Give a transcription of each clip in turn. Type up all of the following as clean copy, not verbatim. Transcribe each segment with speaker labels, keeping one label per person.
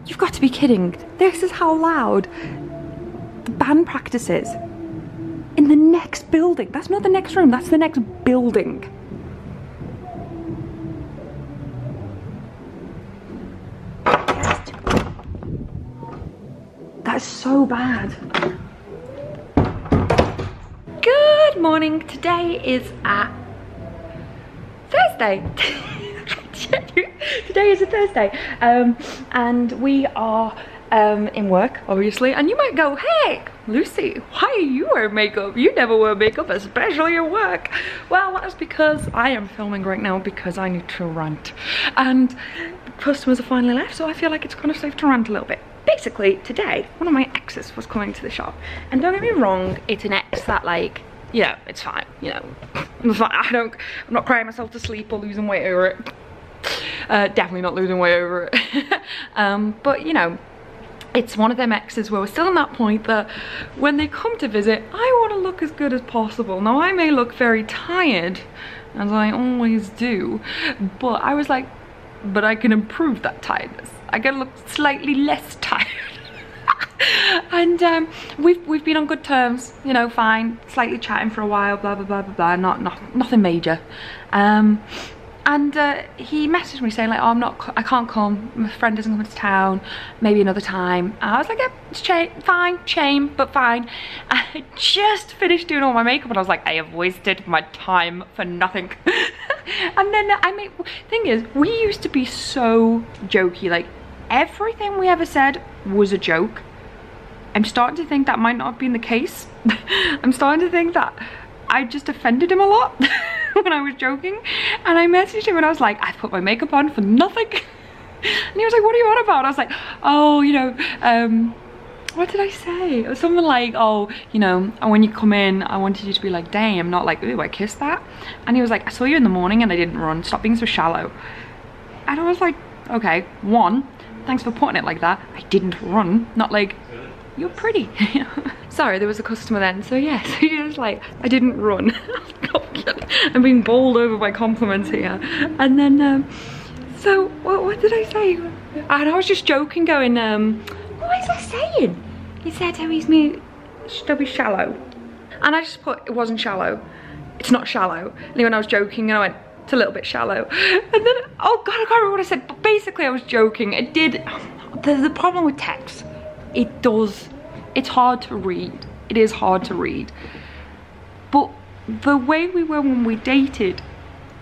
Speaker 1: You've got to be kidding. This is how loud the band practice is. In the next building. That's not the next room, that's the next building. That's so bad. Good morning. Today is Thursday. Today is a Thursday. And we are in work, obviously. And you might go, hey, Lucy, why are you wearing makeup? You never wear makeup, especially at work. Well, that's because I am filming right now because I need to rant. And customers are finally left, so I feel like it's kind of safe to rant a little bit. Basically, today, one of my exes was coming to the shop. And don't get me wrong, it's an ex that, like, you know, it's fine, you know. It's fine. I'm not crying myself to sleep or losing weight over it. Definitely not losing weight over it. But, you know, it's one of them exes where we're still in that point that when they come to visit, I want to look as good as possible. Now, I may look very tired, as I always do, but I was like, but I can improve that tiredness. I can look slightly less tired. And we've been on good terms, you know, fine, slightly chatting for a while, blah blah blah blah blah, nothing major. And he messaged me saying like, oh, I can't come, my friend isn't coming to town, maybe another time. And I was like, yeah, it's fine, shame, but fine. I just finished doing all my makeup and I was like, I have wasted my time for nothing. And then thing is, we used to be so jokey, like everything we ever said was a joke. I'm starting to think that might not have been the case. I'm starting to think that I just offended him a lot when I was joking. And I messaged him and I was like, I put my makeup on for nothing. And he was like, what are you on about? I was like, oh, you know, what did I say? It was something like, oh, you know, when you come in, I wanted you to be like, damn, not like, ooh, I kissed that. And he was like, I saw you in the morning and I didn't run. Stop being so shallow. And I was like, okay, one, thanks for putting it like that. I didn't run, not like, you're pretty. Sorry, there was a customer then. So yeah, so he was like, I didn't run. I'm being bowled over by compliments here. And then, so what did I say? And I was just joking, going, what was I saying? He said how he's me, don't be shallow. And I just put, it wasn't shallow. It's not shallow. And when I was joking, and I went, it's a little bit shallow. And then, oh God, I can't remember what I said. But basically I was joking. It did, the problem with text, it's hard to read. It is hard to read. But the way we were when we dated,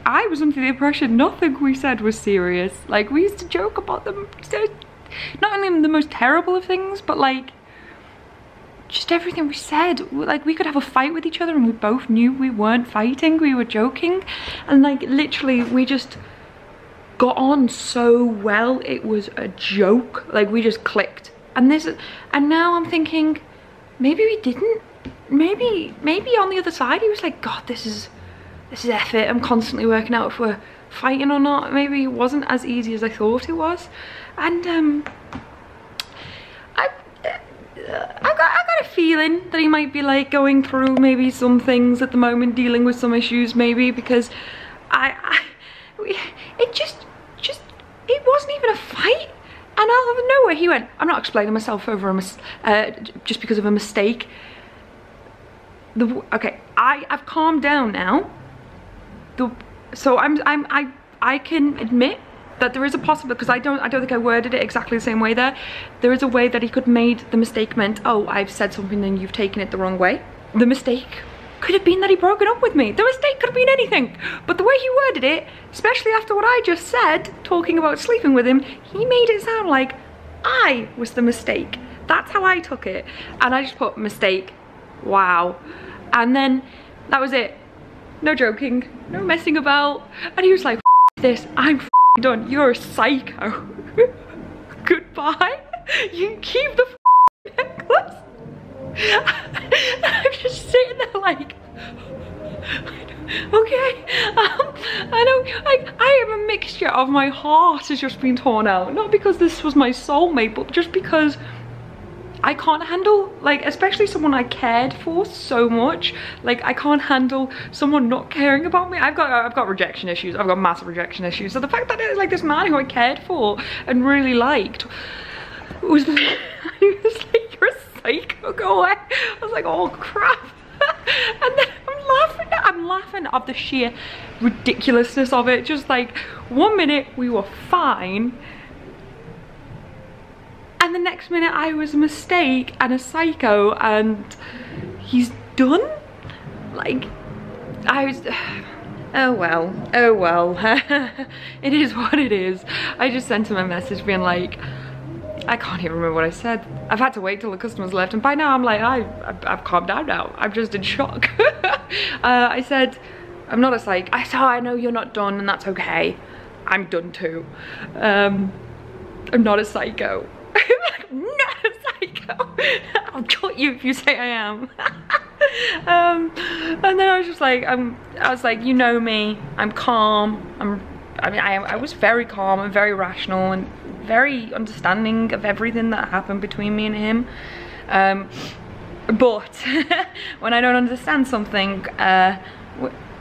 Speaker 1: I was under the impression nothing we said was serious. Like, we used to joke about them, not only the most terrible of things, but like, just everything we said. Like, we could have a fight with each other and we both knew we weren't fighting, we were joking. And like, literally, we just got on so well, it was a joke. Like, we just clicked. And now I'm thinking, maybe we didn't. Maybe on the other side he was like, God, this is effort. I'm constantly working out if we're fighting or not. Maybe it wasn't as easy as I thought it was. And I got a feeling that he might be like going through maybe some things at the moment, dealing with some issues maybe, because it wasn't even a fight. And out of nowhere he went, I'm not explaining myself over just because of a mistake. Okay, I've calmed down now. So I can admit that there is a possibility, because I don't think I worded it exactly the same way there. There is a way that he could have made the mistake meant, oh, I've said something and you've taken it the wrong way. The mistake could have been that he broken up with me. The mistake could have been anything. But the way he worded it, especially after what I just said, talking about sleeping with him, he made it sound like I was the mistake. That's how I took it. And I just put mistake, wow. And then that was it. No joking, no messing about. And he was like, F this, I'm done. You're a psycho. Goodbye. You can keep the necklace. I'm just sitting there like, okay, I am a mixture of my heart has just been torn out. Not because this was my soulmate, but just because I can't handle, like, especially someone I cared for so much. Like, I can't handle someone not caring about me. I've got rejection issues. I've got massive rejection issues. So the fact that it was like this man who I cared for and really liked was like, you're a psycho, go away. I was like, oh crap. And then I'm laughing at the sheer ridiculousness of it. Just like, one minute we were fine, and the next minute I was a mistake and a psycho and he's done. Like, I was, oh well, oh well. It is what it is. I just sent him a message being like, I can't even remember what I said. I've had to wait till the customers left, and by now I'm like, I've calmed down now. I'm just in shock. I said, I'm not a psych. I said, oh, I know you're not done, and that's okay. I'm done too. I'm not a psycho. I'm not a psycho. I'll cut you if you say I am. And then I was just like, I was like, you know me. I'm calm. I was very calm and very rational and very understanding of everything that happened between me and him. But when I don't understand something,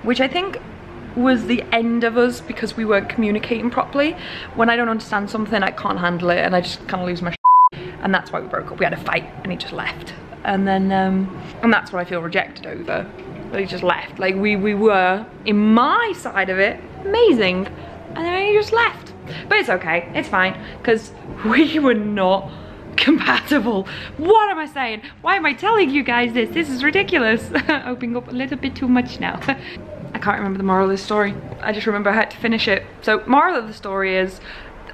Speaker 1: which I think was the end of us because we weren't communicating properly. When I don't understand something, I can't handle it and I just kind of lose my shit. And that's why we broke up. We had a fight and he just left. And then, and that's what I feel rejected over. That he just left. Like, we were, in my side of it, amazing. And then he just left. But it's okay, it's fine, because we were not compatible. What am I saying? Why am I telling you guys this? This is ridiculous. Opening up a little bit too much now. I can't remember the moral of this story. I just remember I had to finish it. So moral of the story is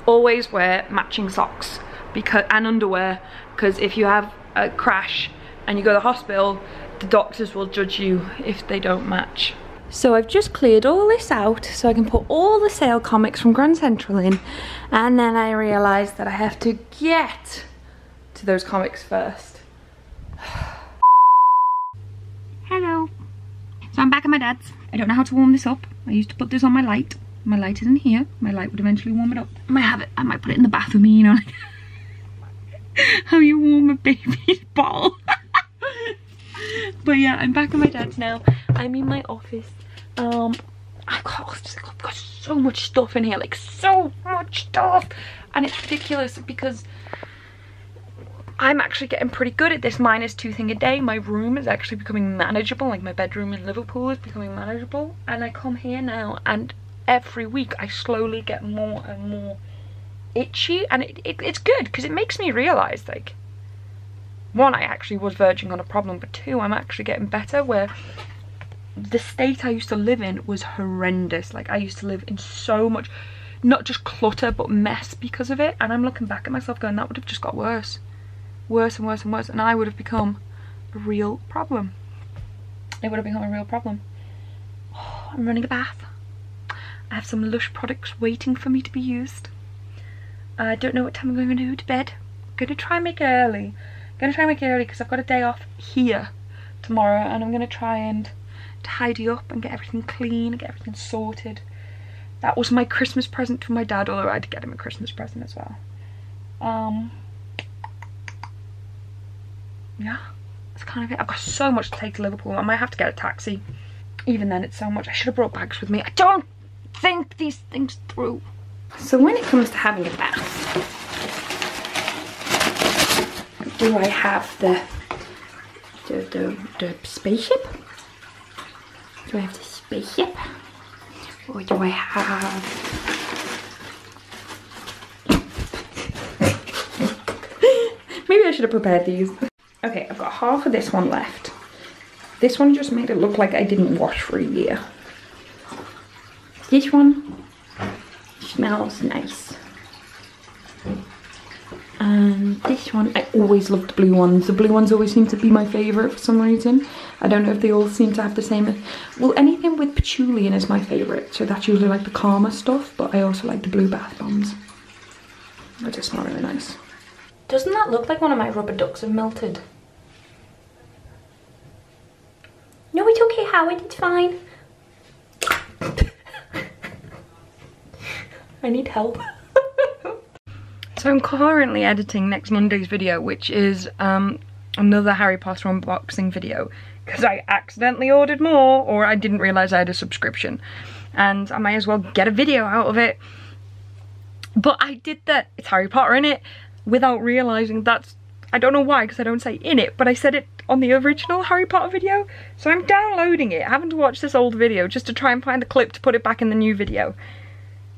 Speaker 1: always wear matching socks and underwear, because if you have a crash and you go to the hospital, the doctors will judge you if they don't match. So I've just cleared all this out so I can put all the sale comics from Grand Central in, and then I realised that I have to get to those comics first. Hello. So I'm back at my dad's. I don't know how to warm this up. I used to put this on my light. My light isn't here. My light would eventually warm it up. I might put it in the bath with me, you know, like how you warm a baby's bottle. But yeah, I'm back at my dad's now. I'm in my office. I've got so much stuff in here, like so much stuff, and it's ridiculous because I'm actually getting pretty good at this -2 thing a day. My room is actually becoming manageable. Like, my bedroom in Liverpool is becoming manageable, and I come here now and every week I slowly get more and more itchy, and it's good because it makes me realise, like, one, I actually was verging on a problem, but two, I'm actually getting better, where the state I used to live in was horrendous. Like, I used to live in so much, not just clutter, but mess because of it, and I'm looking back at myself going, that would have just got worse. Worse and worse and worse, and I would have become a real problem. It would have become a real problem. Oh, I'm running a bath. I have some Lush products waiting for me to be used. I don't know what time I'm going to go to bed. I'm going to try and make it early. Because I've got a day off here tomorrow, and I'm going to try and tidy up and get everything clean and get everything sorted. That was my Christmas present for my dad, although I had to get him a Christmas present as well. Yeah, that's kind of it. I've got so much to take to Liverpool. I might have to get a taxi. Even then, it's so much. I should have brought bags with me. I don't think these things through. So when it comes to having a bath, do I have the spaceship? Do I have the spaceship? Or do I have... Maybe I should have prepared these. Okay, I've got half of this one left. This one just made it look like I didn't wash for a year. This one smells nice. And this one, I always loved the blue ones. The blue ones always seem to be my favourite for some reason. I don't know if they all seem to have the same... Well, anything with patchouli in is my favourite. So that's usually like the calmer stuff, but I also like the blue bath bombs. They just smell really nice. Doesn't that look like one of my rubber ducks have melted? No, it's okay, Howard, it's fine. I need help. So I'm currently editing next Monday's video, which is another Harry Potter unboxing video, because I accidentally ordered more, or I didn't realise I had a subscription, and I might as well get a video out of it. But I did that. It's Harry Potter, innit? without realising that's, I don't know why, because I don't say in it, but I said it on the original Harry Potter video. So I'm downloading it, having to watch this old video just to try and find the clip to put it back in the new video.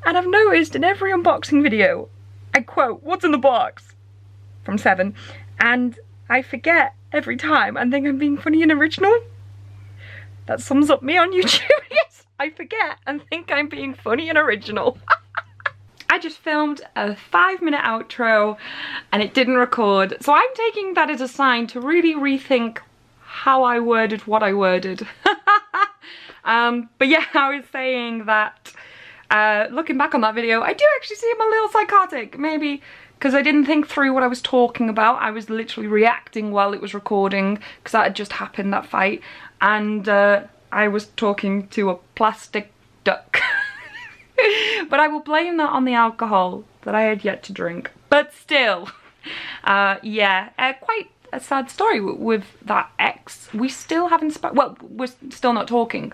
Speaker 1: And I've noticed in every unboxing video, I quote, "What's in the box?" from 7, and I forget every time and think I'm being funny and original. That sums up me on YouTube. Yes, I forget and think I'm being funny and original. I just filmed a 5-minute outro and it didn't record, so I'm taking that as a sign to really rethink how I worded what I worded. But yeah, I was saying that looking back on that video, I do actually seem a little psychotic, maybe because I didn't think through what I was talking about. I was literally reacting while it was recording because that had just happened, that fight, and I was talking to a plastic duck. But I will blame that on the alcohol that I had yet to drink. But still, yeah, quite a sad story with that ex. We still haven't well, we're still not talking.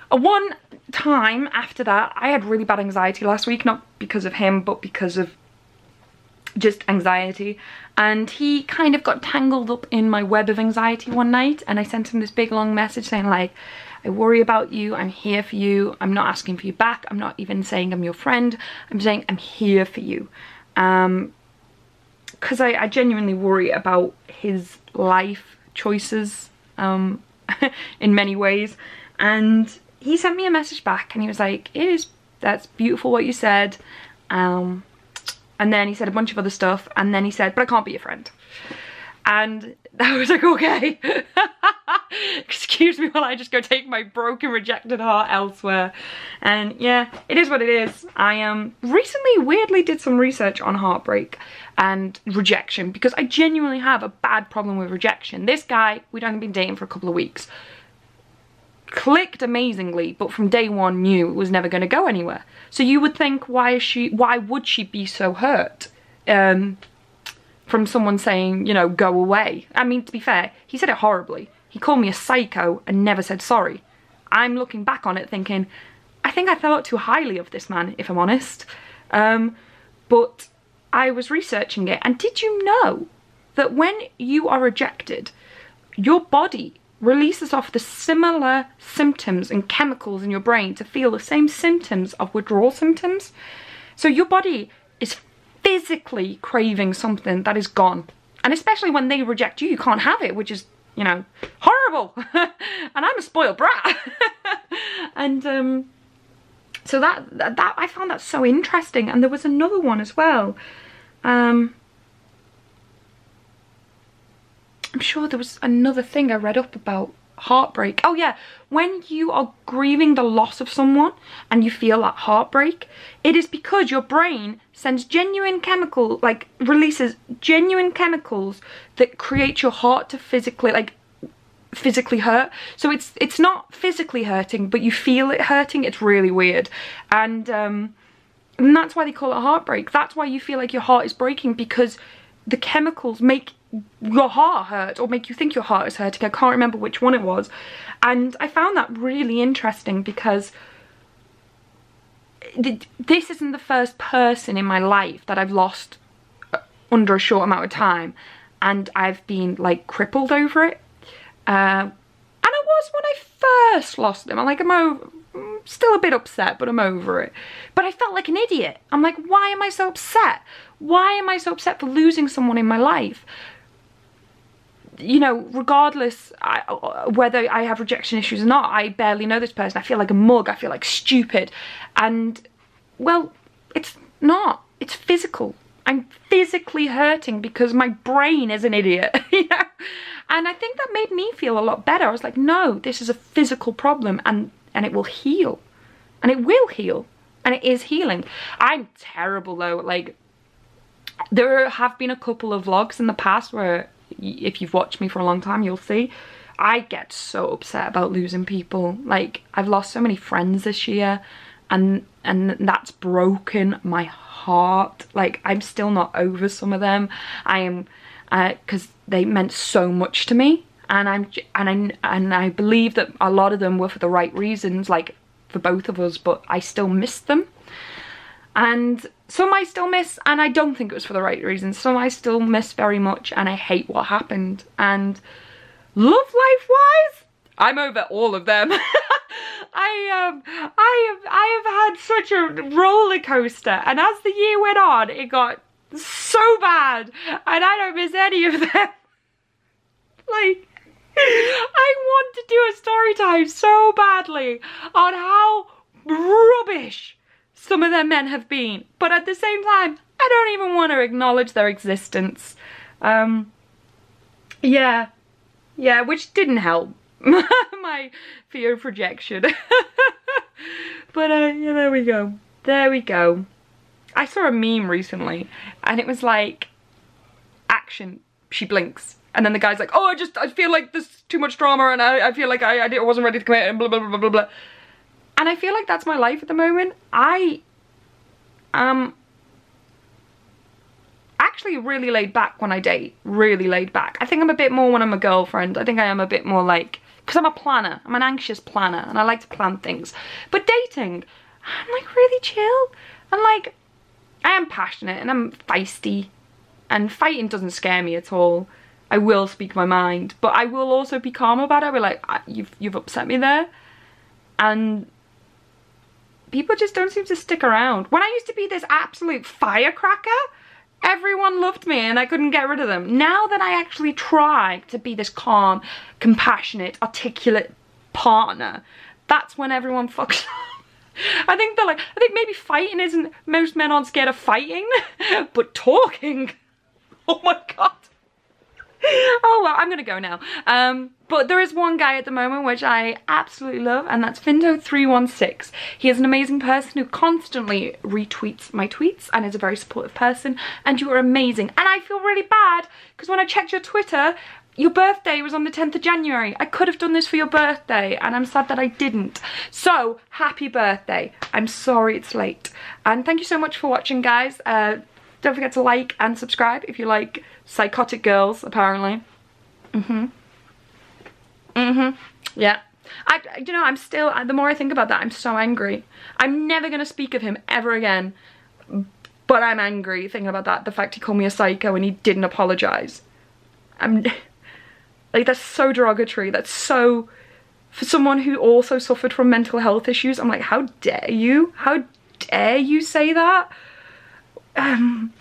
Speaker 1: One time after that, I had really bad anxiety last week, not because of him, but because of just anxiety. And he kind of got tangled up in my web of anxiety one night, and I sent him this big long message saying like, "I worry about you, I'm here for you, I'm not asking for you back, I'm not even saying I'm your friend, I'm saying I'm here for you." Because I genuinely worry about his life choices in many ways. And he sent me a message back and he was like, "That's beautiful what you said." And then he said a bunch of other stuff, and then he said, "But I can't be your friend." And I was like, okay. Excuse me while I just go take my broken, rejected heart elsewhere. And yeah, it is what it is. I recently weirdly did some research on heartbreak and rejection, because I genuinely have a bad problem with rejection. This guy, we'd only been dating for a couple of weeks. Clicked amazingly, but from day one knew it was never going to go anywhere. So you would think, why would she be so hurt from someone saying, you know, go away? I mean, to be fair, he said it horribly. He called me a psycho and never said sorry. I'm looking back on it thinking, I think I thought too highly of this man, if I'm honest. But I was researching it, and did you know that when you are rejected, your body releases off the similar symptoms and chemicals in your brain to feel the same symptoms of withdrawal symptoms? So your body is physically craving something that is gone. And especially when they reject you, you can't have it, which is, you know, horrible. And I'm a spoiled brat. And so that I found that so interesting. And there was another one as well. I'm sure there was another thing I read up about heartbreak. Oh yeah, when you are grieving the loss of someone and you feel that heartbreak, it is because your brain sends genuine chemical, like releases genuine chemicals that create your heart to physically hurt. So it's not physically hurting, but you feel it hurting. It's really weird. And that's why they call it heartbreak. That's why you feel like your heart is breaking, because the chemicals make your heart hurt, or make you think your heart is hurting. I can't remember which one it was. And I found that really interesting, because this isn't the first person in my life that I've lost under a short amount of time, and I've been like crippled over it. And I was when I first lost them. I'm still a bit upset, but I'm over it. But I felt like an idiot. I'm like, why am I so upset? Why am I so upset for losing someone in my life? You know, regardless whether I have rejection issues or not, I barely know this person. I feel like a mug. I feel like stupid. And, well, it's not. It's physical. I'm physically hurting because my brain is an idiot, you know? And I think that made me feel a lot better. I was like, no, this is a physical problem, and it will heal. And it will heal. And it is healing. I'm terrible, though. Like, there have been a couple of vlogs in the past where, if you've watched me for a long time, you'll see I get so upset about losing people. Like, I've lost so many friends this year, and that's broken my heart. Like, I'm still not over some of them. I am, because they meant so much to me, and I believe that a lot of them were for the right reasons, like for both of us, but I still miss them. And some I still miss, and I don't think it was for the right reasons. Some I still miss very much, and I hate what happened. And love life-wise, I'm over all of them. I have had such a roller coaster, and as the year went on, it got so bad, and I don't miss any of them. Like, I want to do a story time so badly on how rubbish some of them men have been, but at the same time, I don't even want to acknowledge their existence. Yeah, which didn't help my fear of projection. But yeah, there we go. There we go. I saw a meme recently, and it was like, action, she blinks. And then the guy's like, oh, I feel like there's too much drama, and I feel like I wasn't ready to commit, and blah, blah, blah, blah, blah. And I feel like that's my life at the moment. I am actually really laid back when I date. Really laid back. I think I'm a bit more when I'm a girlfriend. I think I am a bit more like, because I'm a planner. I'm an anxious planner, and I like to plan things. But dating, I'm like really chill. And like, I am passionate, and I'm feisty. And fighting doesn't scare me at all. I will speak my mind, but I will also be calm about it. I'll be like, you've upset me there. And people just don't seem to stick around. When I used to be this absolute firecracker, everyone loved me and I couldn't get rid of them. Now that I actually try to be this calm, compassionate, articulate partner, that's when everyone fucks up. I think maybe fighting isn't, most men aren't scared of fighting, but talking, oh my God. Oh well, I'm gonna go now. But there is one guy at the moment which I absolutely love, and that's Findo316. He is an amazing person who constantly retweets my tweets and is a very supportive person, and you are amazing. And I feel really bad because when I checked your Twitter, your birthday was on the 10th of January. I could have done this for your birthday, and I'm sad that I didn't. So, happy birthday. I'm sorry it's late. And thank you so much for watching, guys. Don't forget to like and subscribe if you like psychotic girls, apparently. Yeah. You know, I'm still, the more I think about that, I'm so angry. I'm never going to speak of him ever again. But I'm angry thinking about that. The fact he called me a psycho and he didn't apologise. Like, that's so derogatory. That's so, for someone who also suffered from mental health issues, I'm like, how dare you? How dare you say that? And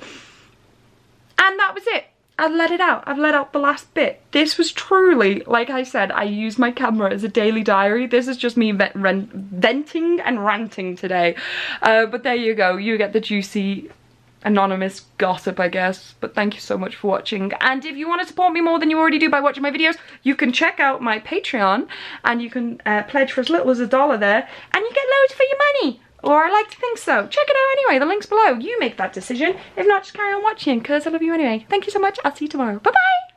Speaker 1: that was it. I've let it out. I've let out the last bit. This was truly, like I said, I use my camera as a daily diary. This is just me venting and ranting today. But there you go. You get the juicy, anonymous gossip, I guess. But thank you so much for watching. And if you want to support me more than you already do by watching my videos, you can check out my Patreon. And you can pledge for as little as $1 there. And you get loads for your money. Or I like to think so. Check it out anyway, the link's below. You make that decision. If not, just carry on watching, because I love you anyway. Thank you so much. I'll see you tomorrow. Bye-bye!